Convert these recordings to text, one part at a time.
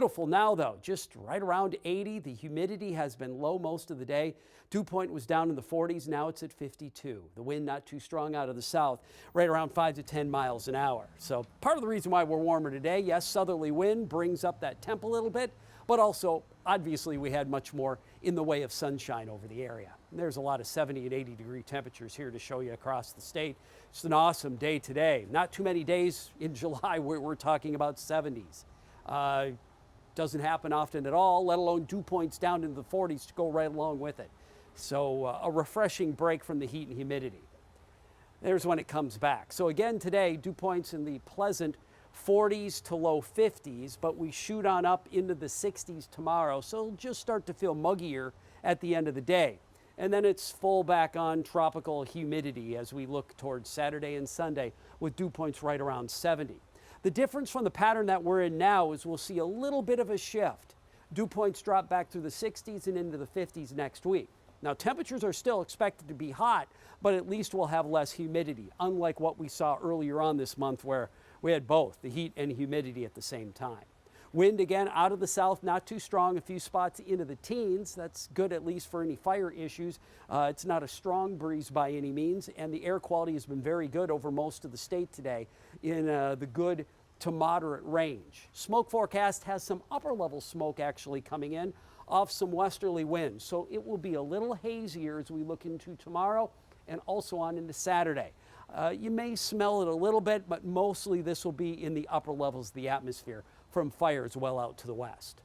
Beautiful now, though, just right around 80. The humidity has been low most of the day. Dew point was down in the 40s. Now it's at 52. The wind not too strong out of the south, right around 5 to 10 miles an hour. So part of the reason why we're warmer today, yes, southerly wind brings up that temp a little bit, but also obviously we had much more in the way of sunshine over the area. And there's a lot of 70 and 80 degree temperatures here to show you across the state. It's an awesome day today. Not too many days in July where we're talking about 70s. Doesn't happen often at all, let alone dew points down into the 40s to go right along with it. So a refreshing break from the heat and humidity. There's when it comes back. So again today, dew points in the pleasant 40s to low 50s, but we shoot on up into the 60s tomorrow, so it'll just start to feel muggier at the end of the day. And then it's full back on tropical humidity as we look towards Saturday and Sunday with dew points right around 70. The difference from the pattern that we're in now is we'll see a little bit of a shift. Dew points drop back through the 60s and into the 50s next week. Now, temperatures are still expected to be hot, but at least we'll have less humidity, unlike what we saw earlier on this month where we had both the heat and humidity at the same time. Wind again out of the south, not too strong, a few spots into the teens. That's good at least for any fire issues. It's not a strong breeze by any means, and the air quality has been very good over most of the state today in the good to moderate range. Smoke forecast has some upper level smoke actually coming in off some westerly winds, so it will be a little hazier as we look into tomorrow and also on into Saturday. You may smell it a little bit, but mostly this will be in the upper levels of the atmosphere from fires well out to the west.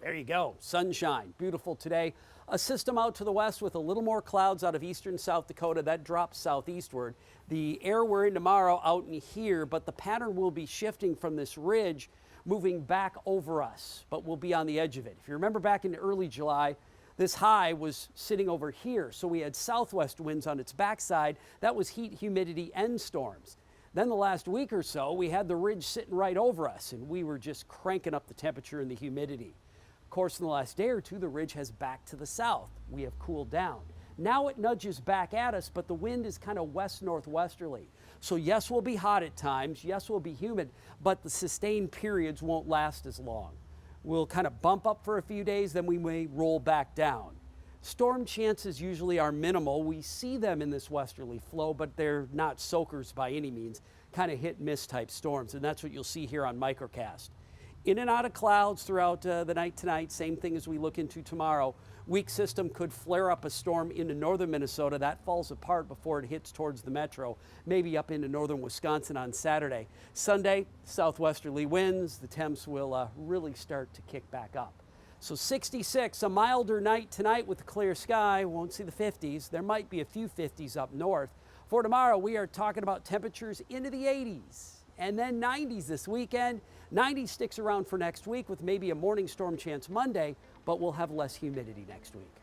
There you go, sunshine, beautiful today. A system out to the west with a little more clouds out of eastern South Dakota that drops southeastward. The air we're in tomorrow out in here, but the pattern will be shifting from this ridge moving back over us, but we'll be on the edge of it. If you remember back in early July, this high was sitting over here, so we had southwest winds on its backside. That was heat, humidity, and storms. Then the last week or so, we had the ridge sitting right over us, and we were just cranking up the temperature and the humidity. Of course, in the last day or two, the ridge has backed to the south. We have cooled down. Now it nudges back at us, but the wind is kind of west-northwesterly. So yes, we'll be hot at times. Yes, we'll be humid, but the sustained periods won't last as long. We'll kind of bump up for a few days, then we may roll back down. Storm chances usually are minimal. We see them in this westerly flow, but they're not soakers by any means, kind of hit-miss type storms, and that's what you'll see here on Microcast. In and out of clouds throughout the night tonight, same thing as we look into tomorrow. Weak system could flare up a storm into northern Minnesota. That falls apart before it hits towards the metro, maybe up into northern Wisconsin on Saturday. Sunday, southwesterly winds. The temps will really start to kick back up. So 66, a milder night tonight with a clear sky. Won't see the 50s. There might be a few 50s up north. For tomorrow, we are talking about temperatures into the 80s. And then 90s this weekend. 90 sticks around for next week with maybe a morning storm chance Monday, but we'll have less humidity next week.